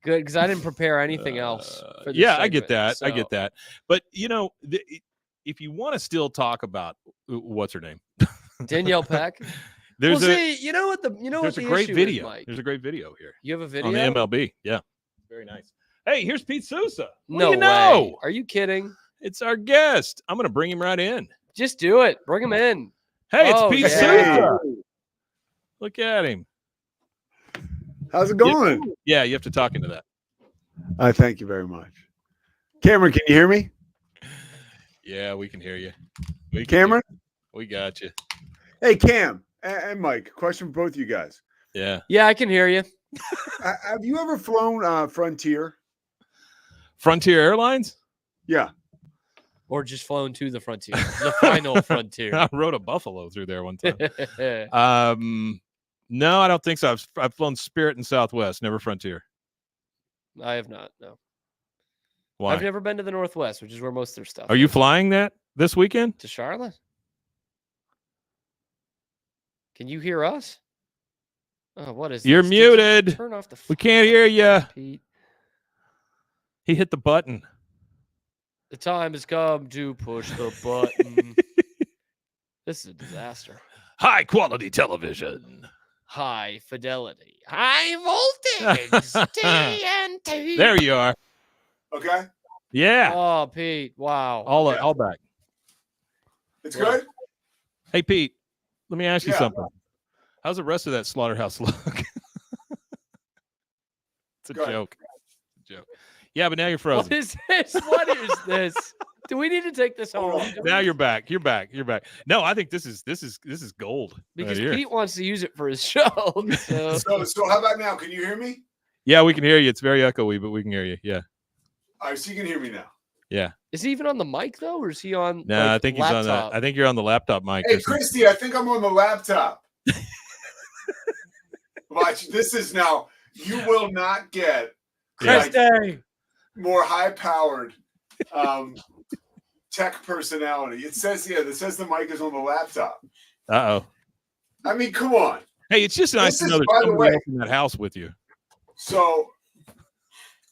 Good, because I didn't prepare anything else. For this Yeah, I get segment, that. I so- get that. But if you want to still talk about what's her name, Danielle Peck. there's well, a see, you know what the there's a the great issue video. Is, Mike? There's a great video here You have a video on the MLB. Yeah, very nice. Hey, here's Pete Sousa. What No do you way. know? Are you kidding? It's our guest. I'm gonna bring him right in. Just do it. Bring him in. Hey, it's Oh, Pete yeah. Sousa. Look at him. How's it going? Yeah, you have to talk into that. Thank you very much. Cameron, can you hear me? Yeah, we can hear you. We can Cameron? hear- we got you. Hey, Cam and Mike, question for both you guys. Yeah. Yeah, I can hear you. Have you ever flown Frontier? Frontier Airlines? Yeah. Or just flown to the frontier. The final frontier. I rode a Buffalo through there one time. No, I don't think so. I've flown Spirit and Southwest, never Frontier. I have not. No. Why? I've never been to the Northwest, which is where most of their stuff Are you is. flying that this weekend? To Charlotte? Can you hear us? Oh, what is You're this? Did you muted. Turn off the We can't hear you. Pete. He hit the button. The time has come to push the button. This is a disaster. High quality television. High fidelity. High voltage. TNT. There you are. Okay. Yeah. Oh, Pete. Wow. All back. It's good? Hey, Pete, let me ask you Yeah. something. How's the rest of that slaughterhouse look? It's a Go ahead. joke. It's a joke. Yeah, but now you're frozen. What is this? What is this? Do we need to take this home? Now you're back. You're back. You're back. No, I think this is gold. right Because here. Pete wants to use it for his show. So. So how about now? Can you hear me? Yeah, we can hear you. It's very echoey, but we can hear you. Yeah. All right, so you can hear me now. Yeah. Is he even on the mic though, or is he on? No, I think he's on laptop? that. I think you're on the laptop mic. Hey, or something. Christy, I think I'm on the laptop. Watch, this is now, you will not get like, Christy. more high-powered tech personality. It says the mic is on the laptop. Uh-oh. I mean, come on. Hey, it's just nice This to is, know there's by the somebody way- else in that house with you. So,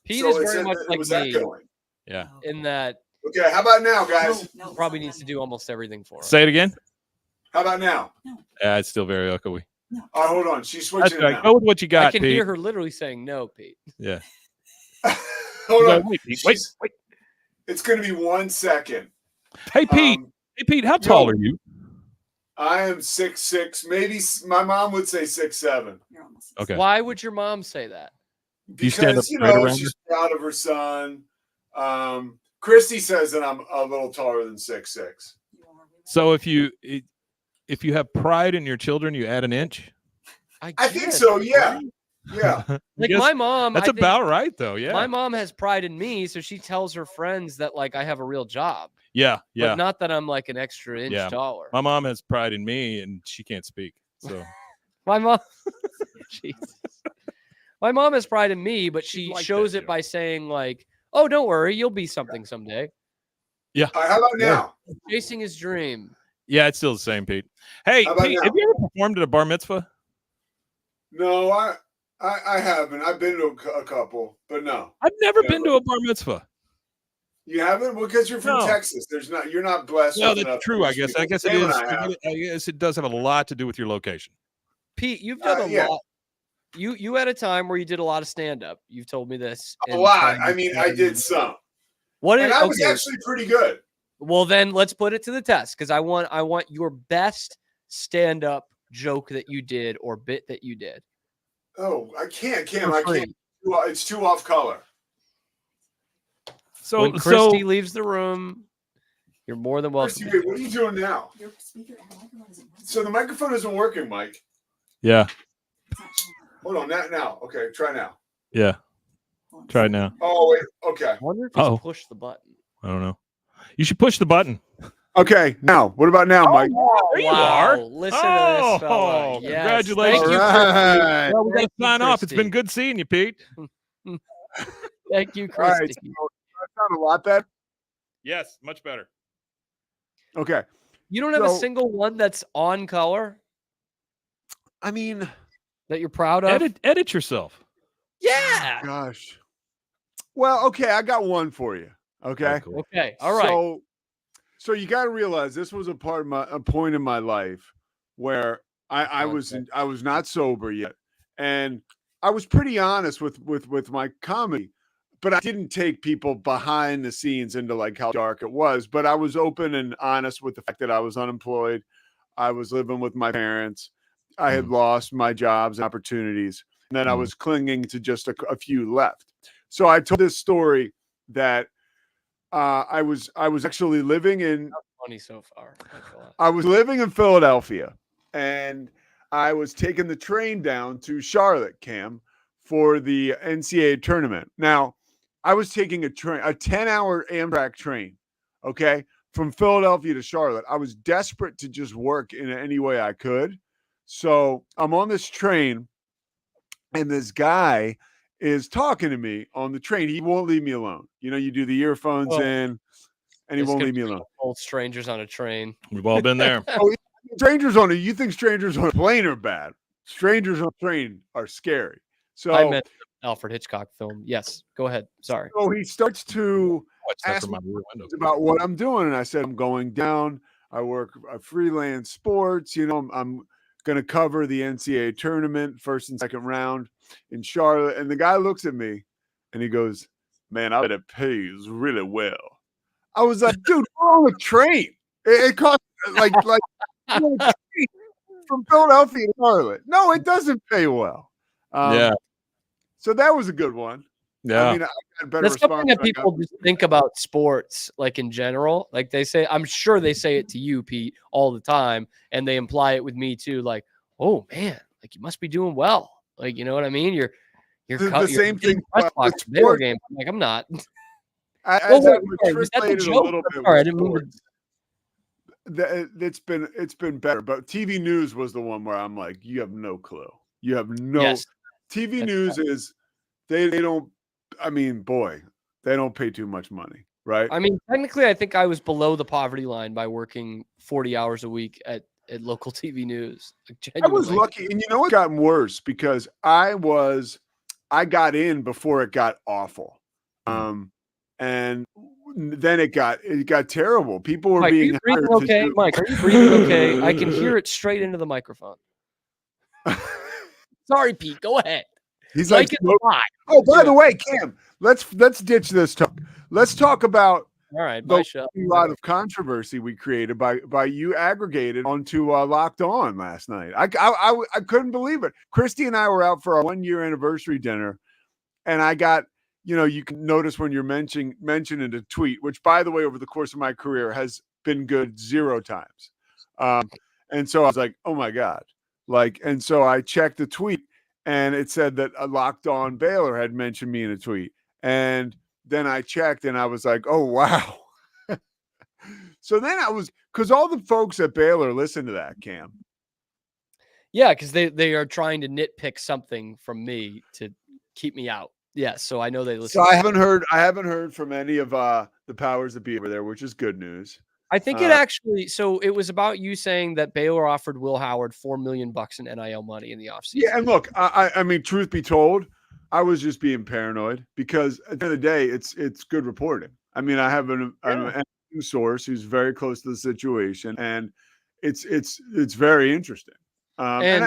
Pete so is it very said much that it like was me echoing. Yeah. in that Okay, how about now, guys? probably needs to do almost everything for us. Say it again. How about now? It's still very echoey. Oh, hold on. She's That's switching it right. now. Go with what you got, I can Pete. hear her literally saying no, Pete. Yeah. Hold No, on. wait, Pete. Wait, She's- wait. It's going to be 1 second. Hey, Pete. Hey, Pete. How tall are you? I am 6'6". Maybe my mom would say 6'7". Okay. Why would your mom say that? You stand up Because, you straight know, around she's proud of her son. Christy says that I'm a little taller than 6'6". So if you have pride in your children, you add an inch. I think guess. so, yeah. Yeah. Like Yes, my mom, That's I think about right, though. Yeah. my mom has pride in me, so she tells her friends that like I have a real job. Yeah. Yeah. But not that I'm like an extra inch Yeah. taller. My mom has pride in me, and she can't speak. So My mom, Jesus. My mom has pride in me, but she like shows that, it Joe. by saying like, "Oh, don't worry, you'll be something someday." All right, how about now? Chasing his dream. yeah, it's still the same, Pete. Hey, How about Pete, now? have you ever performed at a bar mitzvah? No, I haven't. I've been to a couple, but no. I've never Yeah, been to a bar mitzvah. You haven't? Well, because you're from No. Texas. You're not blessed. No, with that's enough true. I Jewish guess. I people. guess it Sam is. and I have. I guess it does have a lot to do with your location. Pete, you've done a Yeah. lot. You had a time where you did a lot of stand up. You've told me this. A in lot. time I mean, I did before. some. What And is I was okay, actually pretty good. well then let's put it to the test because I want your best stand up joke that you did or bit that you did. Oh, I can't, Cam. For I free. can't. It's too off color. So, When Christy leaves the room, you're more than welcome. Christy, wait, what are you doing now? Your speaker and microphone isn't working. So the microphone isn't working, Mike. yeah, It's not showing up. Hold on, now. Okay, try now. yeah. Hold on. Try it now. Oh wait, okay. I wonder if he's Uh-oh. pushed the button. I don't know. You should push the button. Okay, now what about now, Mike? There you are. Listen to this fella. Oh, Yes. congratulations. Thank you, All Christy. right. Well, we got to Thank you, sign off. It's been Christy. good seeing you, Pete. Thank you, All right, Christy. so that sounded a lot better. Yes, much better. Okay, You don't have a so- single one that's on color I mean, that you're proud of? Edit yourself. Yeah. gosh. Well, okay, I got one for you. Okay. Oh, cool. Okay. All right. So you got to realize this was a point in my life where I was not sober yet, and I was pretty honest with my comedy, but I didn't take people behind the scenes into like how dark it was. But I was open and honest with the fact that I was unemployed, I was living with my parents, I had lost my jobs and opportunities, and then I was clinging to just a few left. So I told this story that I was actually living in Funny so far. I was living in Philadelphia, and I was taking the train down to Charlotte, Cam, for the NCAA tournament. Now, I was taking a 10-hour Amtrak train, okay, from Philadelphia to Charlotte. I was desperate to just work in any way I could. So I'm on this train, and this guy is talking to me on the train. He won't leave me alone. You know, you do the earphones in, and he won't leave me alone. Old strangers on a train. We've all been there. Strangers on you think strangers on a plane are bad? Strangers on a train are scary. So I meant the Alfred Hitchcock film. Yes. Go ahead. Sorry. So he starts to Watch that ask from me my rear window. about what I'm doing, and I said I'm going down. I work freelance sports. You know, I'm going to cover the NCAA tournament, first and second round in Charlotte. And the guy looks at me, and he goes, "Man, I bet it pays really well." I was like, "Dude, we're on a train. It costs like from Philadelphia to Charlotte. No, it doesn't pay well." Yeah. So that was a good one. Yeah. I mean, I got a better That's response. something that than I got people just think about sports, like in general. Like they say, I'm sure they say it to you, Pete, all the time, and they imply it with me too. Like, oh man, like you must be doing well. Like, you know what I mean? You're the same thing press box with for Baylor sports. game. I'm like, I'm not. As Oh, wait, I would sorry, was that the translate it a joke? little I'm bit sorry, I with didn't mean to- sports, it's been better, but TV news was the one where I'm like, you have no clue. You have no Yes. TV That's news is they don't. I mean, boy, they don't pay too much money, right? I mean, technically, I think I was below the poverty line by working 40 hours a week at local TV news. Like, I was genuinely. lucky, and you know what gotten worse because I got in before it got awful, and then it got terrible. People were Mike, are being you breathing hired to okay? do- Mike, are you breathing okay? I can hear it straight into the microphone. Sorry, Pete. Go ahead. He's Mike like, is alive. oh, by the way, Cam, let's ditch this talk. Let's talk about All right, the my show. lot of controversy we created by you aggregated onto Locked On last night. I couldn't believe it. Christy and I were out for our 1-year anniversary dinner, and I got, you can notice when you're mentioning a tweet, which by the way, over the course of my career has been good 0 times. And so I was like, oh my God. And so I checked the tweet, and it said that a Locked On Baylor had mentioned me in a tweet. And then I checked, and I was like, oh, wow. So then because all the folks at Baylor listen to that, Cam. Yeah, because they are trying to nitpick something from me to keep me out. Yeah, so I know they listen. So I haven't heard from any of the powers that be over there, which is good news. I think it actually. So it was about you saying that Baylor offered Will Howard $4 million in NIL money in the offseason. Yeah, and look, I mean, truth be told, I was just being paranoid because at the end of the day, it's good reporting. I mean, I have an news source who's very close to the situation, and it's very interesting. And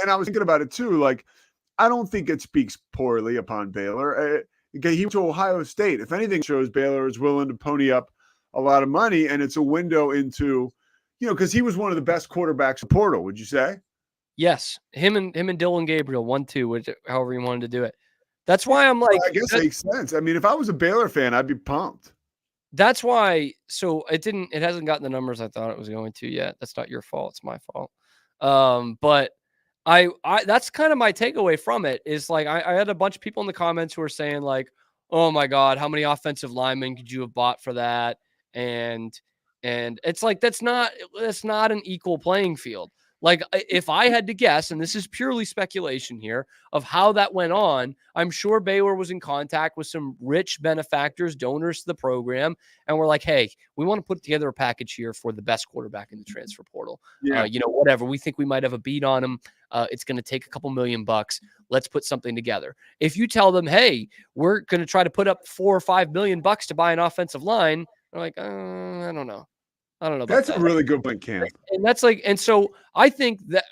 I was thinking about it too. Like, I don't think it speaks poorly upon Baylor. He went to Ohio State. If anything, shows Baylor is willing to pony up a lot of money, and it's a window into, because he was one of the best quarterbacks in the portal. Would you say? Yes, him and Dylan Gabriel 1-2, however you wanted to do it. That's why I'm like, I guess it makes sense. I mean, if I was a Baylor fan, I'd be pumped. That's why. So it hasn't gotten the numbers I thought it was going to yet. That's not your fault. It's my fault. But I that's kind of my takeaway from it is like, I had a bunch of people in the comments who were saying like, oh my God, how many offensive linemen could you have bought for that? And And it's like that's not an equal playing field. Like if I had to guess, and this is purely speculation here of how that went on, I'm sure Baylor was in contact with some rich benefactors, donors to the program, and we're like, hey, we want to put together a package here for the best quarterback in the transfer portal. Yeah. Whatever. We think we might have a beat on him. It's going to take a couple $1 million. Let's put something together. If you tell them, hey, we're going to try to put up $4 or $5 million to buy an offensive line, they're like, I don't know. I don't know about That's that. a really good point, Cam. And that's like, and so I think that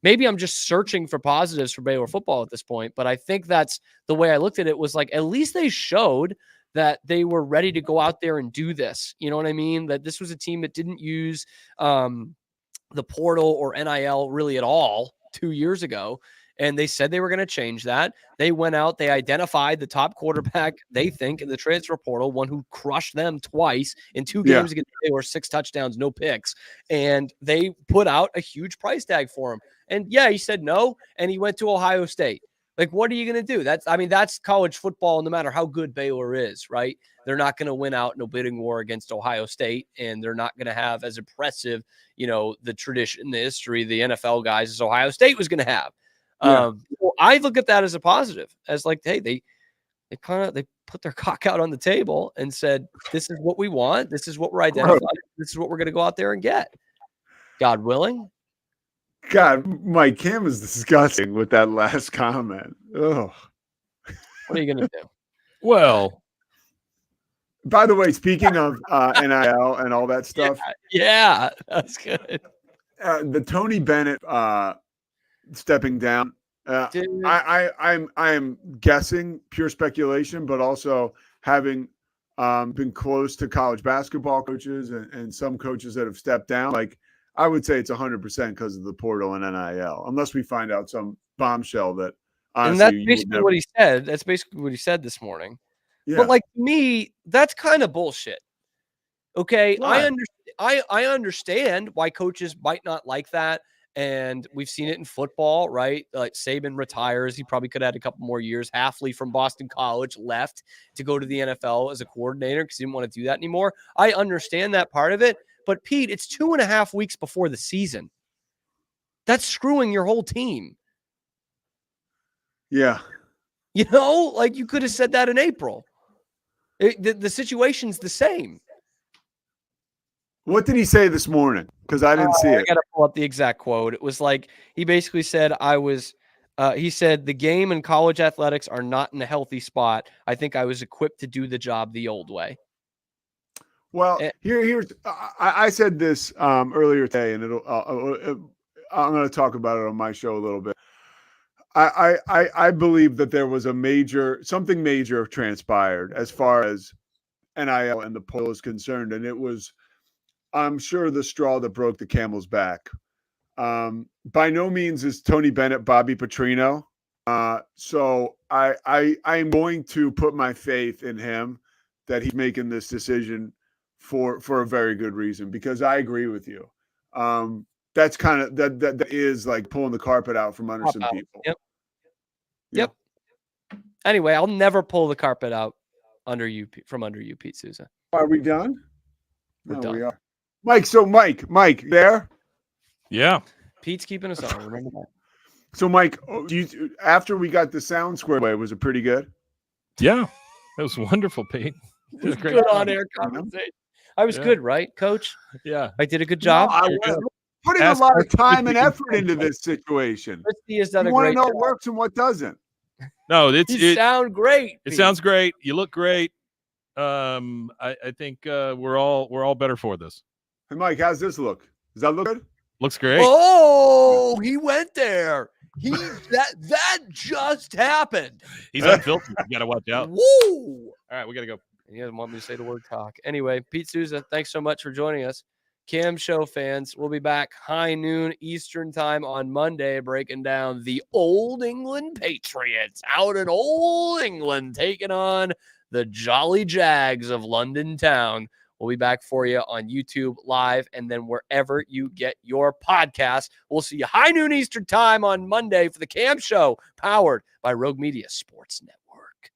maybe I'm just searching for positives for Baylor football at this point, but I think that's the way I looked at it was like, at least they showed that they were ready to go out there and do this. You know what I mean? That this was a team that didn't use the portal or NIL really at all 2 years ago. And they said they were going to change that. They went out, they identified the top quarterback, they think, in the transfer portal, one who crushed them twice in 2 games against Baylor, 6 touchdowns, no picks. And they put out a huge price tag for him. And yeah, he said no, and he went to Ohio State. Like, what are you going to do? That's college football, no matter how good Baylor is, right? They're not going to win out in a bidding war against Ohio State, and they're not going to have as impressive, the tradition, the history, the NFL guys as Ohio State was going to have. Yeah. Well, I look at that as a positive, as like, hey, they put their cock out on the table and said, this is what we want. This is what we're identifying. This is what we're going to go out there and get. God willing. God, Mike, Cam is disgusting with that last comment. Oh. What are you going to do? Well, by the way, speaking of NIL and all that stuff, yeah, that's good. The Tony Bennett stepping down. I'm guessing, pure speculation, but also having been close to college basketball coaches and some coaches that have stepped down. Like, I would say it's 100% because of the portal and NIL, unless we find out some bombshell that. Honestly, and that's basically what he said. That's basically what he said this morning. Yeah. But like me, that's kind of bullshit. Okay, why? I understand why coaches might not like that. And we've seen it in football, right? Like Saban retires. He probably could have had a couple more years. Hafley from Boston College left to go to the NFL as a coordinator because he didn't want to do that anymore. I understand that part of it. But, Pete, it's 2.5 weeks before the season. That's screwing your whole team. Yeah. Like you could have said that in April. The situation's the same. What did he say this morning? Because I didn't see it. I got to pull up the exact quote. It was like he basically said, he said, the game and college athletics are not in a healthy spot. I think I was equipped to do the job the old way. Well, here's I said this earlier today, and I'm going to talk about it on my show a little bit. I believe that there was something major transpired as far as NIL and the poll is concerned, and it was, I'm sure, the straw that broke the camel's back. By no means is Tony Bennett Bobby Petrino, so I'm going to put my faith in him that he's making this decision for a very good reason, because I agree with you. That's kind of that is like pulling the carpet out from under some people. Yep. Anyway, I'll never pull the carpet out from under you, Pete Souza. Are we done? We're done. We are. Mike, there? Yeah. Pete's keeping us on. Remember that. So, Mike, after we got the sound squared away, was it pretty good? Yeah. That was wonderful, Pete. It was good on-air conversation. I was good, right, Coach? Yeah. I did a good job. No, I was putting a lot of time and effort into this situation. Christy has done you want to know what works and what doesn't. No, you sound great. It sounds great. You look great. I think we're all better for this. Hey, Mike, how's this look? Does that look good? Looks great. Oh, he went there. That just happened. He's unfiltered. You got to watch out. Woo! All right, we got to go. He doesn't want me to say the word talk. Anyway, Pete Souza, thanks so much for joining us. Cam Show fans, we'll be back high noon Eastern time on Monday, breaking down the Old England Patriots out in Old England, taking on the Jolly Jags of London Town. We'll be back for you on YouTube Live and then wherever you get your podcast. We'll see you high noon Eastern time on Monday for the Cam Show, powered by Rogue Media Sports Network.